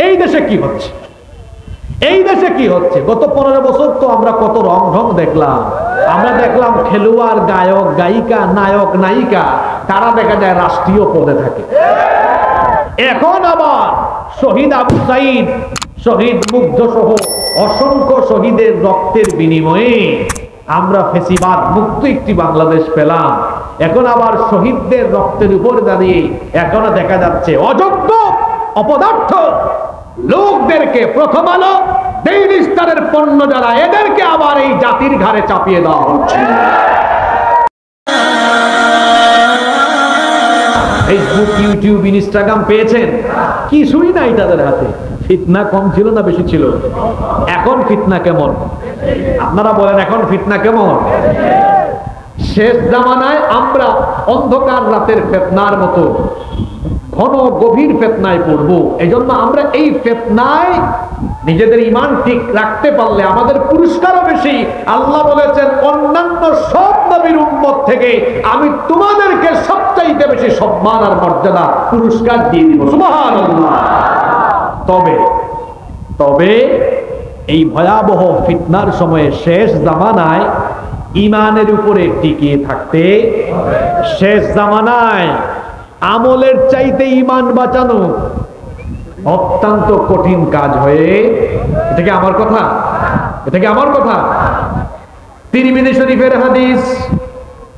এই দেশে কি হচ্ছে, এই দেশে কি হচ্ছে? গত 15 বছর তো আমরা কত রং ঢং দেখলাম। আমরা দেখলাম খেলোয়াড়, গায়ক, গায়িকা, নায়ক, নায়িকা তারা দেখা যায় রাষ্ট্রীয় পদে থাকে। এখন আবার শহীদ আবু সাইদ, শহীদ মুগ্ধ সহ অসংখ্য শহীদের রক্তের বিনিময়ে আমরা ফেসিবাদ মুক্ত একটি বাংলাদেশ পেলাম। এখন আবার শহীদদের রক্তের উপর দাঁড়িয়ে এখন দেখা যাচ্ছে অযোগ্য অপদার্থ লোকদেরকে, প্রথম আলো, ডেইলি স্টারের পণ্য যারা, এদেরকে আবার এই জাতির ঘাড়ে চাপিয়ে দেওয়া হচ্ছে। ফেসবুক, ইউটিউব, ইনস্টাগ্রাম পেয়েছেন, কিছুই নাই তাদের হাতে। ফিতনা কম ছিল না বেশি ছিল? এখন ফিতনা কেমন? আপনারা বলেন এখন ফিতনা কেমন? শেষ জামানায় আমরা অন্ধকার রাতের ফিতনার মতো ঘন গভীর ফিতনায় পড়বো। এজন্য আমরা এই ফিতনায় নিজেদের ঈমান ঠিক রাখতে পারলে আমাদের পুরস্কারও বেশি। আল্লাহ বলেছেন অন্যান্য সব নবীর উম্মত থেকে আমি তোমাদেরকে সবচাইতে বেশি সম্মান আর মর্যাদা পুরস্কার দিয়ে দিব। সুবহানাল্লাহ। তবে এই ভয়াবহ ফিতনার সময়ে শেষ জামানায় ঈমানের উপরে টিকে থাকতে, শেষ জামানায় আমলের চাইতে ঈমান বাঁচানো অত্যন্ত কঠিন কাজ হয়ে, এটা কি আমার কথা? এটা কি আমার কথা? তিরমিজি শরীফের হাদিস,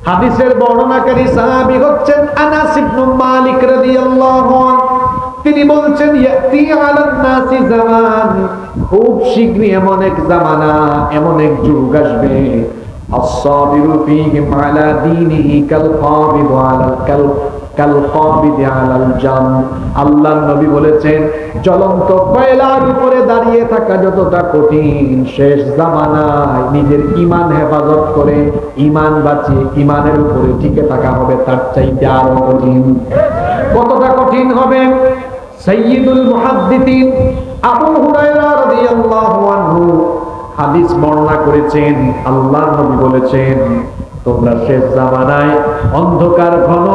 হাদিসের বর্ণনাকারী সাহাবী হচ্ছেন আনাস ইবনে মালিক রাদিয়াল্লাহু আনহু। তিনি বলছেন ইয়াতি আলান নাসি জামান, খুব শীঘ্রই এমন এক জামানা, এমন এক যুগ আসবে, আস-সাবিরু ফীহিম আলা দীনিহি কাল কাবিদু আলাল কালকাবিদি আলাল জাম। আল্লাহর নবী বলেছেন জ্বলন্ত কয়লার উপরে দাঁড়িয়ে থাকা যতটা কঠিন, শেষ জামানায় নিজের ঈমান হেফাজত করে ঈমান বাঁচিয়ে ঈমানের উপরে টিকে থাকা হবে তার চাইতে আরো কঠিন। কতটা কঠিন হবে? সাইয়্যিদুল মুহাদ্দিসিন আবু হুরায়রা রাদিয়াল্লাহু আনহু হাদিস বর্ণনা করেছেন। আল্লাহর নবী বলেছেন তোমরা শেষ জামানায় অন্ধকার ঘন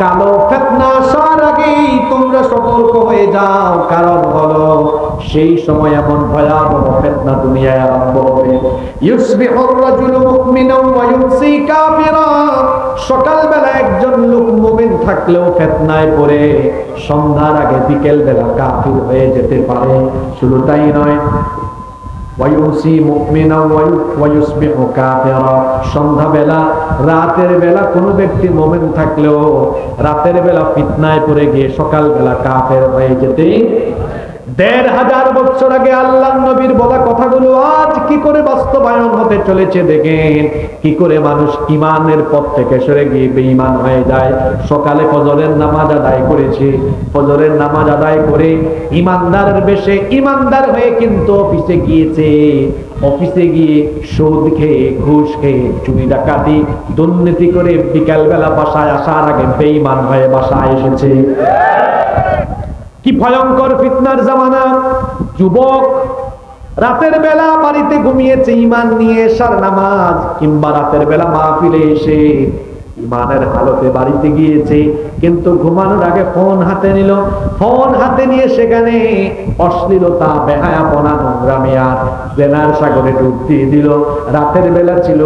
কালো ফিতনা আসার আগেই তোমরা সতর্ক হয়ে যাও, কারণ হলো সেই সময় এমন ভয়াবহ ফিতনা দুনিয়ায় আরম্ভ হবে। ইউসবিহুর রাজুলু মুমিনান ওয়া ইউমসি কাফিরা, সকালবেলা একজন লোক মুমিন থাকলেও ফিতনায় পড়ে সন্ধ্যার আগে বিকেল বেলা কাফির হয়ে যেতে পারে। শুধু তাই নয়, সন্ধ্যাবেলা রাতের বেলা কোন ব্যক্তি মুমিন থাকলেও রাতের বেলা ফিতনায় পড়ে গিয়ে সকালবেলা কাফের হয়ে যেতে। ১৫০০ বছর আগে আল্লাহর নবীর বলা কথাগুলো আজ কি করে বাস্তবায়ন হতে চলেছে দেখেন। কি করে মানুষ ঈমানের পথ থেকে সরে গিয়ে বেঈমান হয়ে যায়। সকালে ফজরের নামাজ আদায় করেছে, ফজরের নামাজ আদায় করে ঈমানদারের বেশে ঈমানদার হয়ে কিন্তু অফিসে গিয়েছে, অফিসে গিয়ে সুদ খেয়ে, ঘুষ খেয়ে, চুরি ডাকাতি, দুর্নীতি করে বিকালবেলা বাসায় আসার আগে বেঈমান হয়ে বাসায় এসেছে। কি ভয়ঙ্কর ফিতনার জামানা। যুবক রাতের বেলা বাড়িতে ঘুমিয়েছে ঈমান নিয়ে, এশার নামাজ কিংবা রাতের বেলা মাহফিলে এসে ঈমানের হালতে বাড়িতে গিয়েছে, কিন্তু ঘুমানোর আগে ফোন হাতে নিল। ফোন হাতে নিয়ে সেখানে অশ্লীলতা, বেহায়াপনা, নোংরামি আর জেনার সাগরে ডুব দিয়ে দিল। রাতের বেলা ছিল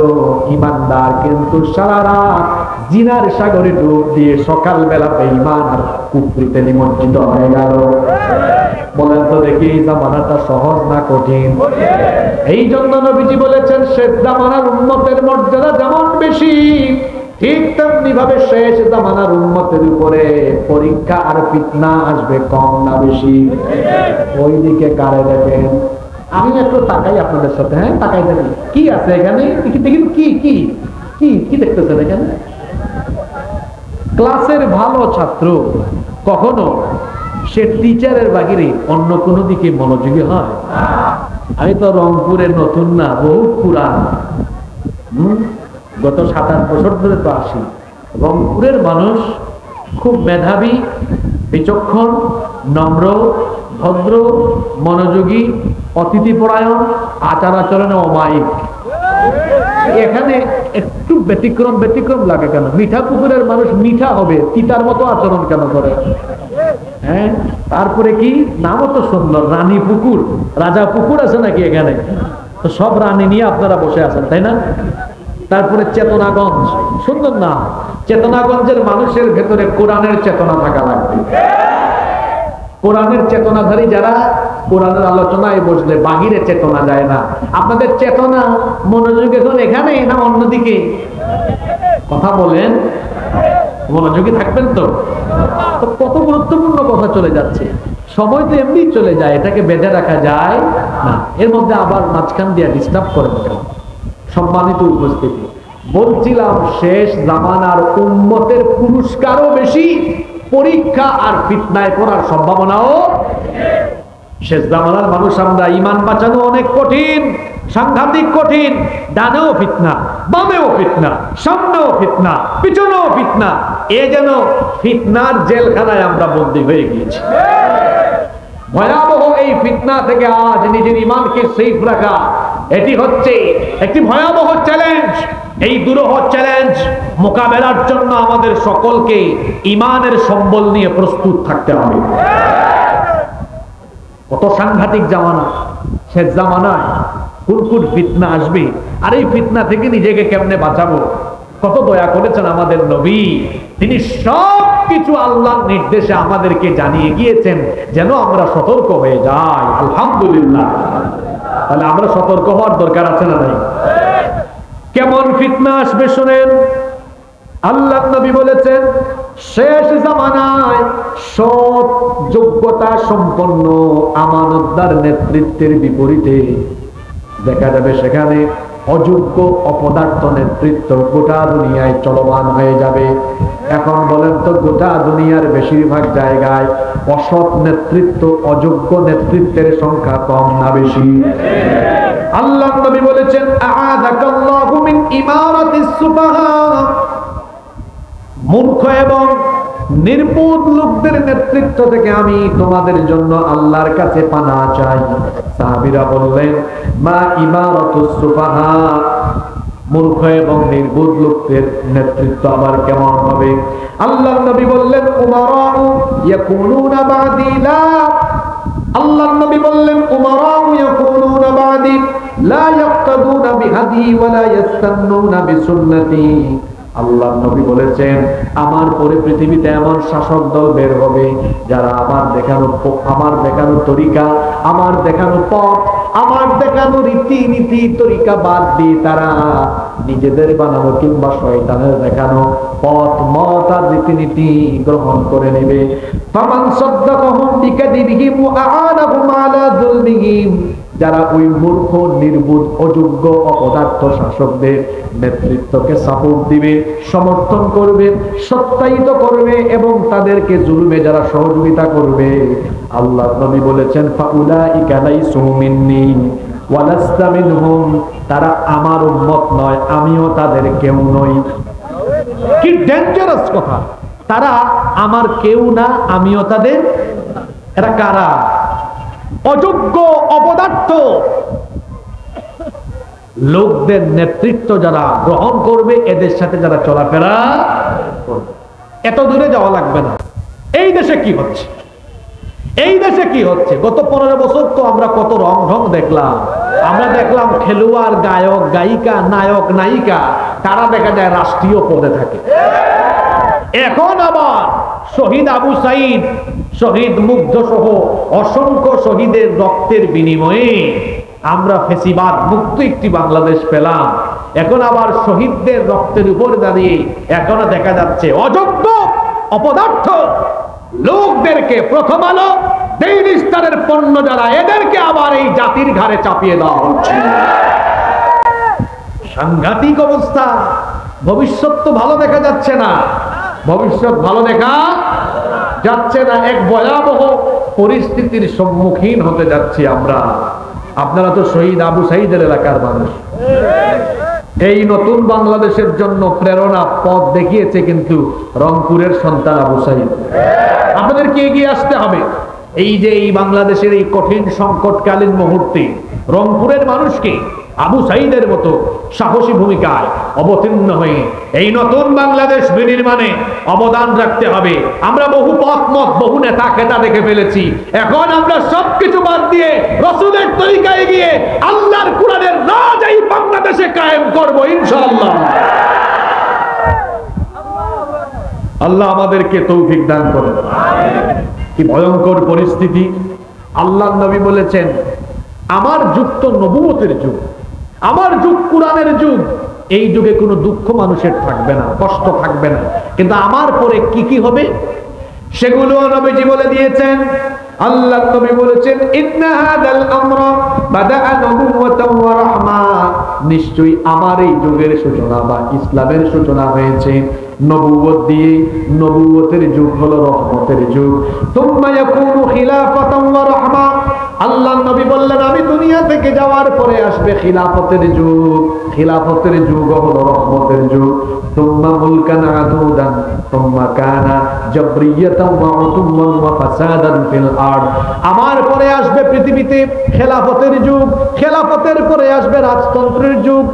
ঈমানদার, কিন্তু সারা রাত জিনার সাগরে ডুব দিয়ে সকালবেলা বেঈমান আর কুফরিতে নিমজ্জিত হয়ে গেল। বলেন তো দেখি এই জামানাটা সহজ না কঠিন? এই জন্য নবীজি বলেছেন শেষ জামানার উম্মতের মর্যাদা যেমন বেশি, ঠিক তেমনি ভাবে শেষ জামানার উম্মতের উপরে পরীক্ষা আর ফিতনা আসবে কম না বেশি? ওইদিকে কারে দেখেন, আমি একটু তাকাই আপনাদের সাথে। হ্যাঁ, তাকাই দেখি কি আছে এখানে, দেখি কি কি কি কি দেখতেছেন এখানে? ক্লাসের ভালো ছাত্র কখনো সে টিচারের বাহিরে অন্য কোনো দিকে মনোযোগী হয়? আমি তো রংপুরের নতুন না, বহু পুরান। গত ৭-৮ বছর ধরে তো আসি। রংপুরের মানুষ খুব মেধাবী, বিচক্ষণ, নম্র, ভদ্র, মনোযোগী, অতিথিপরায়ণ, আচার আচরণে অমায়িক। এখানে একটু ব্যতিক্রম লাগে কেন? মিঠা পুকুরের মানুষ মিঠা হবে, তিতার মতো আচরণ কেন করে? হ্যাঁ, তারপরে কি নামও তো সুন্দর, রানী পুকুর, রাজা পুকুর আছে নাকি এখানে? তো সব রানী নিয়ে আপনারা বসে আছেন, তাই না? তারপরে চেতনাগঞ্জ, সুন্দর না? চেতনাগঞ্জের মানুষের ভেতরে কোরআনের চেতনা থাকা লাগবে। কোরআনের চেতনাধারী যারা, কোরআনের আলোচনায় বসলে বাহিরে চেতনা যায় না। আপনাদের চেতনা মনোযোগ এখন এখানে না অন্যদিকে? কথা বলেন, মনোযোগী থাকবেন তো? কত গুরুত্বপূর্ণ কথা চলে যাচ্ছে। সময় তো এমনি চলে যায়, এটাকে বেঁধে রাখা যায় না। এর মধ্যে আবার মাঝখান দিয়ে ডিস্টার্ব করে দেন। সম্মানিত উপস্থিতি, বলছিলাম শেষ জামানার উম্মতের পুরস্কারও বেশি, পরীক্ষা আর ফিতনায় পড়ার সম্ভাবনাও। শেষ জামানার মানুষ আমরা, ঈমান বাঁচানো অনেক কঠিন, সাংঘাতিক কঠিন। ডানেও ফিতনা, বামেও ফিতনা, সামনেও ফিতনা, পিছনেও ফিতনা। এ যেন ফিতনার জেলখানায় আমরা বন্দী হয়ে গিয়েছি। ভয়াবহ এই ফিতনা থেকে আজ নিজের ঈমানকে সেফ রাখা, এটি হচ্ছে একটি ভয়াবহ চ্যালেঞ্জ। এই দুরূহ চ্যালেঞ্জ মোকাবেলার জন্য আমাদের সকলকে ঈমানের সম্বল নিয়ে প্রস্তুত থাকতে হবে। কত সাংঘাতিক জামানা, শেষ জামানায় কুরকুর ফিতনা আসবে, আর এই ফিতনা থেকে নিজেকে কেমনে বাঁচাবো? কত দয়া করেছেন আমাদের নবী, তিনি সব কিছু আল্লাহর নির্দেশে আমাদেরকে জানিয়ে গিয়েছেন যেন আমরা সতর্ক হয়ে যাই। আলহামদুলিল্লাহ। তাহলে আমরা সতর্ক হওয়ার দরকার আছে না নাই? কেমন ফিতনা আসবে শুনেন। আল্লাহ নবী বলেছেন, শেষ জামানায় সৎ যোগ্যতা সম্পন্ন আমানতদার নেতৃত্বের বিপরীতে দেখা যাবে সেখানে অযোগ্য অপদার্থ নেতৃত্ব গোটা দুনিয়ায় চলমান হয়ে যাবে। এখন বলেন তো, গোটা দুনিয়ার বেশিরভাগ জায়গায় অসৎ নেতৃত্ব, অযোগ্য নেতৃত্বের সংখ্যা কম না বেশি? আল্লাহ নবী বলেছেন, আ'আযাকাল্লাহু মিন ইমারাতিস সুফাহা, মূর্খ এবং নির্বোধ লোকদের নেতৃত্ব থেকে আমি তোমাদের জন্য আল্লাহর কাছে পানাহ চাই। সাহাবীরা বললেন, মা ইমারাতুস সুফাহা, মূর্খ এবং নির্বোধ লোকদের নেতৃত্ব আবার কেমন হবে? আল্লাহর নবী বললেন, উমারাউ ইয়াকুনুনা বা'দি লা, আল্লাহর নবী বললেন, উমারাউ ইয়াকুনুনা বা'দি লা ইয়াক্তাদুনা বিহাদি ওয়া লা ইয়াস্তান্নুনা বিসুন্নতি। আল্লাহ নবী বলেছেন, আমার পরে পৃথিবীতে এমন শাসক দল বের হবে যারা আমার দেখানো তরিকা, আমার দেখানো পথ, আমার দেখানো রীতিনীতি তরিকা বাদ দিয়ে তারা নিজেদের বানানো কিংবা শয়তানের দেখানো পথ, মত আর রীতিনীতি গ্রহণ করে নেবে। ফামান সাদ্দাকাহুম বিকাযিবিহিম ওয়া আ'আনাহুম আলা যুলমিহিম, যারা ওই মূর্খ, নির্বোধ, অযোগ্য, অপদার্থ শাসকদের নেতৃত্বকে সাপোর্ট দিবে, সমর্থন করবে, সত্যায়িত করবে এবং তাদেরকে জুলুমে যারা সহযোগিতা করবে, আল্লাহ নবী বলেছেন, ফাউলাইকা লাইসু মিন্নি ওয়া লাস্তা মিনহুম, তারা আমার উম্মত নয়, আমিও তাদের কেউ নই। কি ডেঞ্জারাস কথা! তারা আমার কেউ না, আমিও তাদের। এরা কারা? অযোগ্য, অপদার্থ লোকদের নেতৃত্ব যারা গ্রহণ করবে, এদের সাথে যারা চলাফেরা করবে। এত দূরে যাওয়া লাগবে না। এই দেশে কি হচ্ছে, এই দেশে কি হচ্ছে? গত 15 বছর তো আমরা কত রং ঢং দেখলাম। আমরা দেখলাম খেলোয়াড়, গায়ক, গায়িকা, নায়ক, নায়িকা, তারা দেখা যায় রাষ্ট্রীয় পদে থাকে। এখন আবার শহীদ আবু সাইদ, শহীদ মুগ্ধ সহ অসংখ্য শহীদের রক্তের বিনিময়ে আমরা ফেসিবাদ মুক্ত একটি বাংলাদেশ পেলাম। এখন আবার শহীদদের রক্তের উপর দাঁড়িয়ে এখনো দেখা যাচ্ছে অযোগ্য, অপদার্থ লোকদেরকে প্রথম আলো, ডেইলি স্টারের পণ্য যারা, এদেরকে আবার এই জাতির ঘাড়ে চাপিয়ে দেওয়া হচ্ছে। সাংঘাতিক অবস্থা। ভবিষ্যৎ তো ভালো দেখা যাচ্ছে না, ভবিষ্যৎ ভালো দেখা যাচ্ছে না। এক ভয়াবহ পরিস্থিতির সম্মুখীন হতে যাচ্ছি আমরা। আপনারা তো শহীদ আবু সাইদের এলাকার মানুষ। এই নতুন বাংলাদেশের জন্য প্রেরণা পথ দেখিয়েছে কিন্তু রংপুরের সন্তান আবু সাইদ। আপনাদেরকে এগিয়ে আসতে হবে। এই যে এই বাংলাদেশের এই কঠিন সংকটকালীন মুহূর্তে রংপুরের মানুষকে আবু সাইদের মতো সাহসী ভূমিকায় অবতীর্ণ হয়ে এই নতুন বাংলাদেশ বিনির্মাণে অবদান রাখতে হবে। আমরা বহু পথ মত বহু নেতা খেতা দেখে ফেলেছি, এখন আমরা সবকিছু বাদ দিয়ে রাসূলের তরিকায় গিয়ে আল্লাহর কোরআনের রাজ এই বাংলাদেশে কায়েম করব ইনশাআল্লাহ। আল্লাহ আমাদেরকে তৌফিক দান করুন। কি ভয়ঙ্কর পরিস্থিতি! আল্লাহর নবী বলেছেন আমার যুগ তো নবুয়তের যুগ, আমার যুগ কোরআনের যুগ। এই যুগে কোনো দুঃখ মানুষের থাকবে না, কষ্ট থাকবে না, কিন্তু আমার পরে কি কি হবে সেগুলো নবীজি বলে দিয়েছেন। আল্লাহ নবী বলেছেন ইন্না হাদাল আমরা বাদাআ নবুওয়াতাও ওয়া রাহমা, নিশ্চয়ই আমার এই যুগের সূচনা বা ইসলামের সূচনা হয়েছে নবুয়ত দিয়ে। নবুয়তের যুগ হলো রহমতের যুগ। সুম্মা ইয়াকুনু খিলাফাতাও ওয়া রাহমা, আল্লাহ নবী বললেন আমি দুনিয়া থেকে যাওয়ার পরে আসবে খিলাফতের যুগ। খিলাফতের যুগ হলো রহমতের যুগ। সুম্মা মুলকান আদুদান সুম্মা কানা জাবরিয়াতাও ওয়া উতুওয়ান ওয়া ফাসাদান ফিল আরদ, আমার পরে আসবে পৃথিবীতে খেলাফতের যুগ। খেলাফতের পরে আসবে রাজতন্ত্রের যুগ।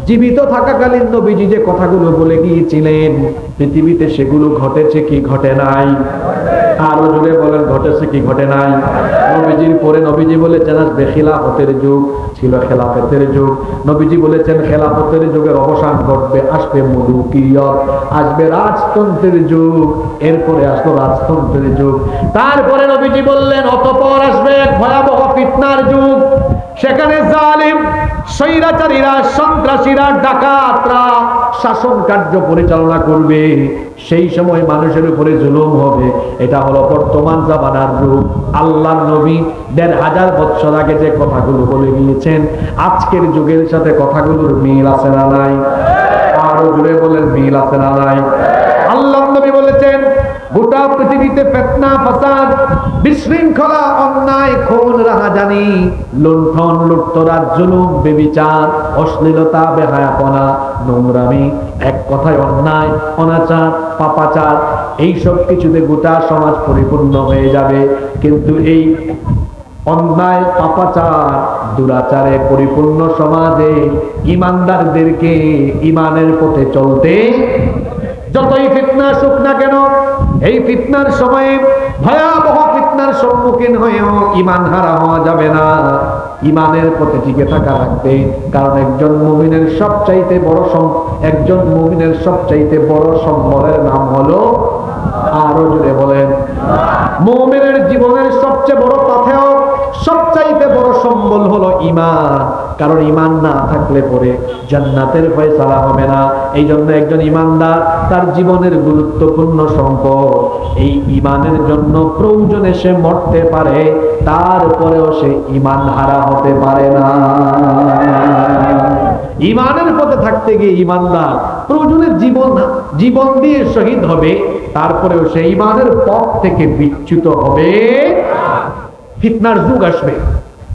জীবিত থাকাকালীন নবীজি যে কথাগুলো বলে গিয়েছিলেন পৃথিবীতে সেগুলো ঘটেছে কি ঘটে নাই? আরো জোরে বলেন ঘটেছে কি ঘটে নাই? নবীজির পরে নবীজি বলেছেন আসবে খিলাফতের যুগ, ছিল খেলাফতের যুগ। নবীজি বলেছেন খেলাফতের যুগের অবসান ঘটবে, আসবে মুলুকিয়ত, আসবে রাজতন্ত্রের যুগ। এরপরে আসলো রাজতন্ত্রের যুগ। তারপরে নবীজি বললেন অতঃপর আসবে এক ভয়াবহ ফিতনার যুগ। সেখানে জালিম স্বৈরাচারীরা, সন্ত্রাসীরা, ডাকাতরা শাসন কার্য পরিচালনা করবে। সেই সময় মানুষের উপরে জুলুম হবে। এটা হলো বর্তমান জামানার রূপ। আল্লাহর নবী ১৫০০ বছর আগে যে কথাগুলো বলে গিয়েছেন আজকের যুগের সাথে কথাগুলোর মিল আছে না নাই? আরো জুড়ে বলেন মিল আছে না নাই? আল্লাহর নবী বলেছেন গোটা পৃথিবীতে ফিতনা, ফাসাদ, বিশৃঙ্খলা, অন্যায়, খুন, রাহাজানি, লুণ্ঠন, লুটতরাজ, জুলুম, ব্যভিচার, অশ্লীলতা, বেহায়াপনা, নোংরামি, এক কথায় অন্যায়, অনাচার, পাপাচার, এই সব কিছুতে গোটা সমাজ পরিপূর্ণ হয়ে যাবে। কিন্তু এই অন্যায়, পাপাচার, দুরাচারে পরিপূর্ণ সমাজে ইমানদারদেরকে ইমানের পথে চলতে, যতই ফিতনা আসুক না কেন এই ফিতনার সময়ে ভয়াবহ ফিতনার সম্মুখীন হয়েও ইমান হারা হওয়া যাবে না, ইমানের পথে টিকে থাকা লাগবে। কারণ একজন মুমিনের সবচাইতে বড় সম্বলের নাম হলো, আরো জোরে বলেন, মুমিনের জীবনের সবচেয়ে বড় পাথেয়, সবচাইতে বড় সম্বল হলো ঈমান। কারণ ঈমান না থাকলে পরে জান্নাতের ফয়সালা হবে না। এই জন্য একজন ঈমানদার তার জীবনের গুরুত্বপূর্ণ সম্পদ, এই ঈমানের জন্য প্রয়োজনে সে মরতে পারে, তারপরেও সে ঈমান হারা হতে পারে না। ঈমানের পথে থাকতে গিয়ে ঈমানদার প্রয়োজনে জীবন দিয়ে শহীদ হবে, তারপরেও সে ঈমানের পথ থেকে বিচ্যুত হবে। ফিতনার যুগ আসবে,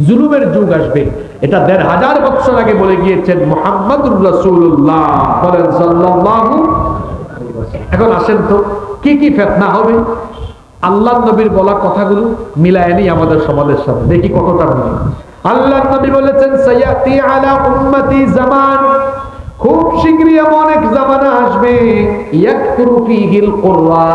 জুলুমের যুগ আসবে। এটা ১৫০০ বছর আগে বলে গিয়েছেন মুহাম্মদুর রাসূলুল্লাহ সাল্লাল্লাহু আলাইহি ওয়াসাল্লাম। এখন আসেন তো কি কি ফিতনা হবে আল্লাহর নবীর বলা কথাগুলো মিলায় নেই আমাদের সমাজের সাথে, দেখি কতটা মিলে। আল্লাহর নবী বলেছেন সায়াতি আলা উম্মতি জামান, খুব শীঘ্রই এমন এক জামানা আসবে ইয়াকতুরু ফীহিল কুরআ,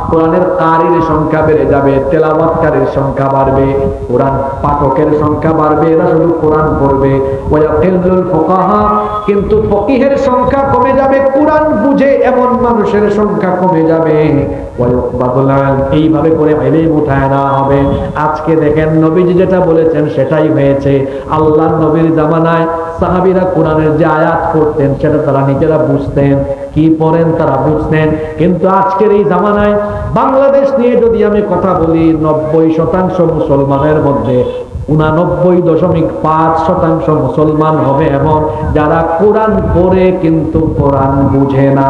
কোরআনের কারির সংখ্যা বেড়ে যাবে, তেলাওয়াতকারীর সংখ্যা বাড়বে, কোরআন পাঠকের সংখ্যা বাড়বে, এরা শুধু কোরআন পড়বে। ওয়া ইয়াকিল্লুল ফুকাহা, কিন্তু ফকিহের সংখ্যা কমে যাবে, কোরআন বুঝে এমন মানুষের সংখ্যা কমে যাবে। ওয়া ইউকবাদুল ইলম, এইভাবে করে ইলম উঠায় না হবে। আজকে দেখেন নবীজি যেটা বলেছেন সেটাই হয়েছে। আল্লাহর নবীর জামানায় সাহাবীরা কোরআনের যে আয়াত পড়তেন সেটা তারা নিজেরা বুঝতেন, কি পড়েন তারা বুঝতেন। কিন্তু আজকের এই জামানায় বাংলাদেশ নিয়ে যদি আমি কথা বলি, ৯০% মুসলমানের মধ্যে 89.5% মুসলমান হবে এমন যারা কোরআন পড়ে কিন্তু কোরআন বুঝে না।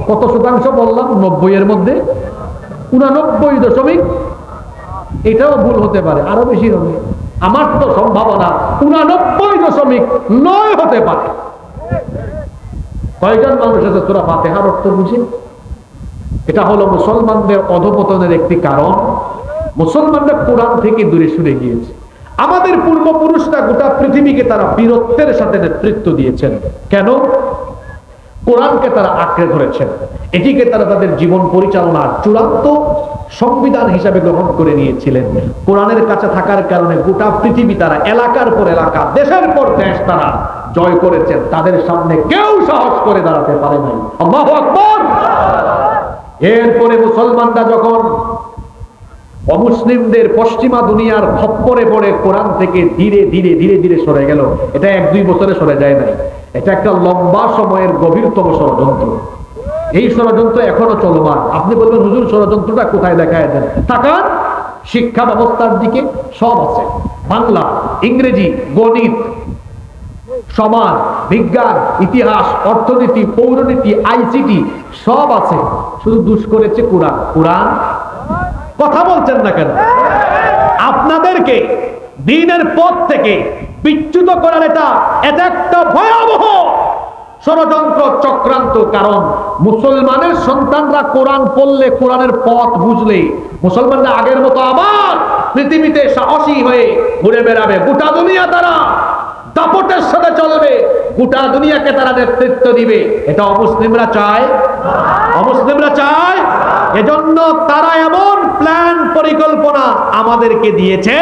কত শতাংশ বললাম? 90 এর মধ্যে 89. এটাও ভুল হতে পারে, আরো বেশি হবে। আমার তো সম্ভাবনা 89.9 হতে পারে। কয়জন মানুষ আছে সূরা ফাতিহার অর্থ বুঝে? এটা হলো মুসলমানদের অধঃপতনের একটি কারণ। মুসলমানরা কোরআন থেকে দূরে সরে গিয়েছে। আমাদের পূর্বপুরুষরা গোটা পৃথিবীকে তারা বীরত্বের সাথে নেতৃত্ব দিয়েছেন। কেন? কোরআনকে তারা আঁকড়ে ধরেছেন, এটিকে তারা তাদের জীবন পরিচালনার চূড়ান্ত সংবিধান হিসাবে গ্রহণ করে নিয়েছিলেন। কোরআনের কাছে থাকার কারণে গোটা পৃথিবী তারা এলাকার পর এলাকা, দেশের পর দেশ তারা জয় করেছেন। তাদের সামনে কেউ সাহস করে দাঁড়াতে পারে নাই। আল্লাহু আকবার। এরপরে মুসলমানরা যখন অমুসলিমদের পশ্চিমা দুনিয়ার খপ্পরে পড়ে কোরআন থেকে ধীরে ধীরে ধীরে ধীরে সরে গেল, এটা 1-2 বছরে সরে যায় নাই, এটা একটা লম্বা সময়ের গভীরতম ষড়যন্ত্র। এই ষড়যন্ত্র এখনো চলমান। আপনি বলবেন হুজুর ষড়যন্ত্রটা কোথায় দেখায় দেন? তাকান শিক্ষা ব্যবস্থার দিকে, সব আছে। বাংলা, ইংরেজি, গণিত, সমাজ, বিজ্ঞান, ইতিহাস, অর্থনীতি, পৌরনীতি, আইসিটি সব আছে। শুধু দুষ করেছে কোরআন। কোরআন কথা বলছেন না কেন? আপনাদেরকে দ্বীনের পথ থেকে বিচ্যুত করার এটা একটা ভয়াবহ ষড়যন্ত্র, চক্রান্ত। কারণ মুসলমানের সন্তানরা কোরআন পড়লে, কোরআনের পথ বুঝলে, মুসলমানরা আগের মতো আবার পৃথিবীতে সাহসী হয়ে ঘুরে বেড়াবে। গোটা দুনিয়া তারা দাপটের সাথে চলবে, গোটা দুনিয়াকে তারা নেতৃত্ব দিবে। এটা অমুসলিমরা চায়? অমুসলিমরা চায়? এজন্য তারা এমন প্ল্যান, পরিকল্পনা আমাদেরকে দিয়েছে,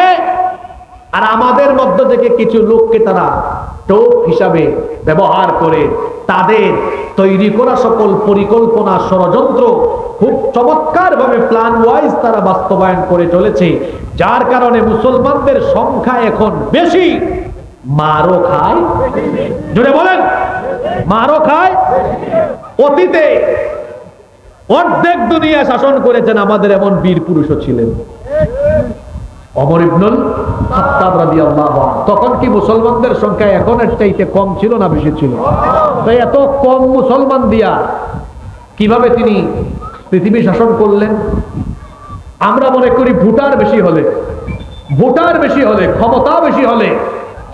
আর আমাদের মধ্য থেকে কিছু লোককে তারা টোপ হিসাবে ব্যবহার করে তাদের তৈরি করা সকল পরিকল্পনা, ষড়যন্ত্র খুব চমৎকার ভাবে প্ল্যান ওয়াইজ তারা বাস্তবায়ন করে চলেছে। যার কারণে মুসলমানদের সংখ্যা এখন বেশি, মারও খায়। জোরে বলেন, মারও খায়। অতীতে অর্ধেক দুনিয়া শাসন করেছেন আমাদের এমন বীর পুরুষও ছিলেন। ওমর ইবনুল খাত্তাব রাদিয়াল্লাহু আনহু। তখন কি মুসলমানদের সংখ্যা এখনের চাইতে কম ছিল না বেশি ছিল? তো এত কম মুসলমান দিয়া কিভাবে তিনি পৃথিবী শাসন করলেন? আমরা মনে করি ভোটার বেশি হলে, ক্ষমতা বেশি হলে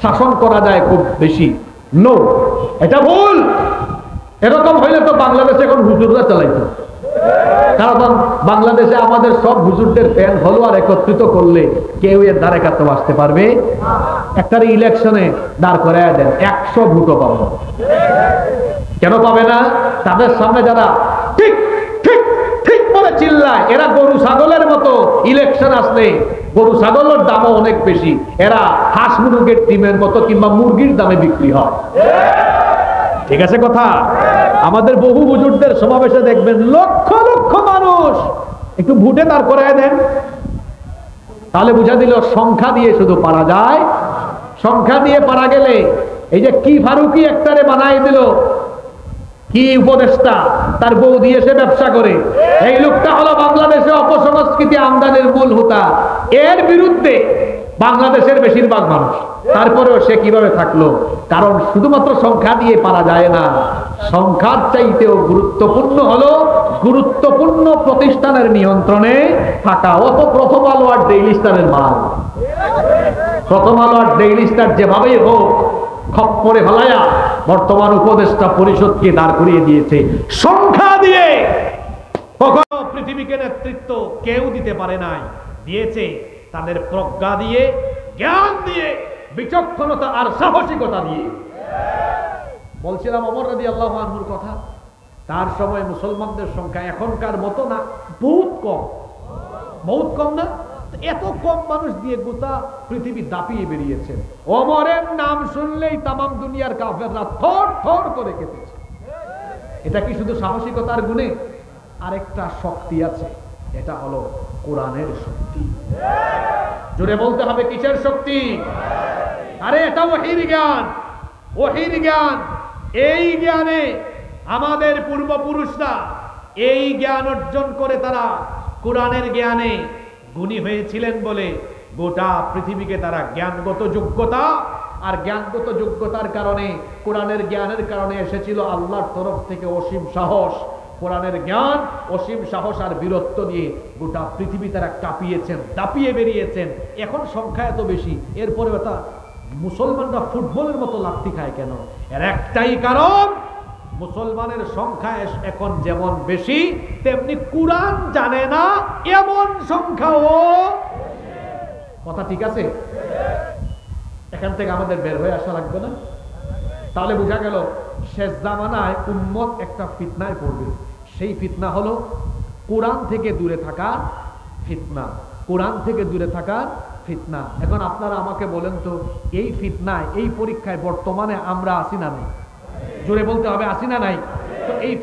শাসন করা যায় খুব বেশি। নো, এটা ভুল। এরকম হইলে তো বাংলাদেশে এখন হুজুররা চালাইতো। কারণ বাংলাদেশে আমাদের সব হুজুরদের ফ্যান ফলোয়ার একত্রিত করলে কেউ এর ধারে কাছে আসতে পারবে? একটা ইলেকশনে দাঁড় করায় দেন, 100 ভোটও পাবে। কেন পাবে না? তাদের সামনে যারা ঠিক ঠিক ঠিক বলে চিল্লায়, এরা গরু ছাগলের মতো। ইলেকশন আসলে গরু ছাগলের দামও অনেক বেশি, এরা হাঁস মুরগির ডিমের মতো কিংবা মুরগির দামে বিক্রি হয়। ঠিক আছে কথা? আমাদের বহু হুজুরদের সমাবেশে দেখবেন লক্ষ লক্ষ মানুষ। একটু ভোটে দাঁড় করায় দেন, তাহলে বুঝা দিল সংখ্যা দিয়ে শুধু পারা যায়। সংখ্যা দিয়ে পারা গেলে এই যে কি ফারুকি একটারে বানাই দিল, কি উপদেষ্টা, তার বউ দিয়ে সে ব্যবসা করে। এই লোকটা হলো বাংলাদেশে অপসংস্কৃতি আমদানির মূল হোতা। এর বিরুদ্ধে বাংলাদেশের বেশিরভাগ মানুষ। তারপরেও সে কিভাবে থাকলো? কারণ শুধুমাত্র সংখ্যা দিয়ে পারা যায় না, সংখ্যার চাইতেও গুরুত্বপূর্ণ হলো গুরুত্বপূর্ণ প্রতিষ্ঠানের নিয়ন্ত্রণে থাকা। অত প্রথম আলো আর ডেইলি স্টারের মাল। প্রথম আলো আর ডেইলি স্টার যেভাবেই হোক খপ্পরে ফেলায়া বর্তমান উপদেষ্টা পরিষদকে দাঁড় করিয়ে দিয়েছে সংখ্যা দিয়ে। কখনো পৃথিবীকে নেতৃত্ব কেউ দিতে পারে নাই, দিয়েছে তাদের প্রজ্ঞা দিয়ে, জ্ঞান দিয়ে, বিচক্ষণতা আর সাহসিকতা দিয়ে। বলছিলাম ওমর রাদিয়াল্লাহু আনহুর কথা। তার সময় মুসলমানদের সংখ্যা এখনকার মতো না, বহুত কম। বহুত কম না? এত কম মানুষ দিয়ে গোটা পৃথিবী দাপিয়ে বেরিয়েছেন। ওমরের নাম শুনলেই তামাম দুনিয়ার কাফেররা থর থর করে কেঁপেছে। এটা কি শুধু সাহসিকতার গুণে? আরেকটা শক্তি আছে, এটা হলো কোরআনের শক্তি। জোরে বলতে হবে, কিসের শক্তি? আরে এটা ওহীর জ্ঞান, ওহীর জ্ঞান। এই জ্ঞানে আমাদের পূর্বপুরুষরা এই জ্ঞান অর্জন করে তারা কোরআনের জ্ঞানে গুণী হয়েছিলেন বলে গোটা পৃথিবীকে তারা জ্ঞানগত যোগ্যতা, আর জ্ঞানগত যোগ্যতার কারণে, কোরআনের জ্ঞানের কারণে এসেছিল আল্লাহর তরফ থেকে অসীম সাহস। কোরআনের জ্ঞান, অসীম সাহস আর বীরত্ব দিয়ে গোটা পৃথিবী তারা কাঁপিয়েছেন, দাপিয়ে বেরিয়েছেন। এখন সংখ্যা এত বেশি, এরপরে তা মুসলমানরা ফুটবলের মতো লাথি খায় কেন? এর একটাই কারণ, মুসলমানের সংখ্যা এখন যেমন বেশি, তেমনি কুরআন জানে না এমন সংখ্যাও। কথা ঠিক আছে? এখান থেকে আমাদের বের হয়ে আসা লাগবে না? তাহলে বোঝা গেল শেষ জামানায় উম্মত একটা ফিতনায় পড়বে। সেই ফিতনা হলো কোরআন থেকে দূরে থাকা ফিতনা, কোরআন থেকে দূরে থাকার ফিতনা। এখন আপনারা আমাকে বলেন তো, এই ফিতনায়, এই পরীক্ষায় বর্তমানে আমরা আছি না নাই? জোরে বলতে হবে, আছি না নাই? তো এই